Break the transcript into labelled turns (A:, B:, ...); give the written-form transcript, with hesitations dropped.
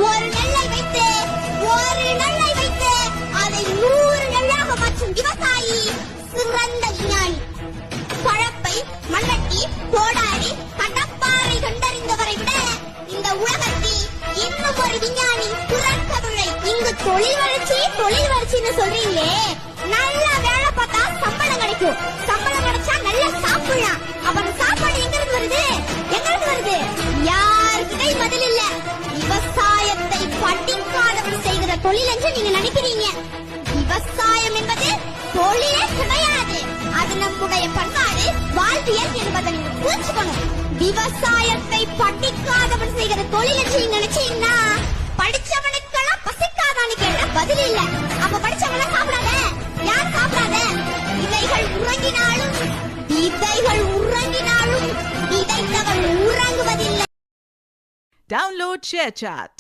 A: ஒரு நெல்லை வைத்து அதை 100 நெல்லாக மாற்றும் விவசாயி சிறந்த விஞ்ஞானி. பழப்பை, மண்ணட்டி, கோடாரி, கடப்பாறை கண்டறிந்தவரை விட இந்த உலகத்தில் இன்னும் ஒரு விஞ்ஞானி பிறக்கவில்லை. இங்கு தொழில் வளர்ச்சின்னு சொல்றீங்களே, நல்லா வேலை பார்த்தா சம்பளம் கிடைக்கும். சம்பளம் கிடைச்சா நல்லா சாப்பிடலாம். அப்புறம் சாப்பாடு எங்க இருந்து வருது? யாருக்கிட்டையும் பதில் இல்ல. விவசாயத்தை படிக்காதவன் செய்கிற தொழில் என்று நீங்க நினைக்கிறீங்க. விவசாயம் என்பது தொழிலே கிடையாது. அது நம்முடைய பண்பாடு, வாழ்வியல் என்பதை நீங்க புரிஞ்சுக்கணும். விவசாயத்தை படிக்காதவன் செய்கிற தொழில் என்று நீங்க நினைச்சீங்கன்னா படிச்சவனுக்கெல்லாம் பசிக்காதான்னு கேட்ட பதில் இல்ல. அப்ப படிச்சவன சாப்பிடாத. யார் சாப்பிடாத? விதைகள் உறங்கினாலும் விதைத்தவள் உறங்குவதில்லை.
B: Download ShareChat.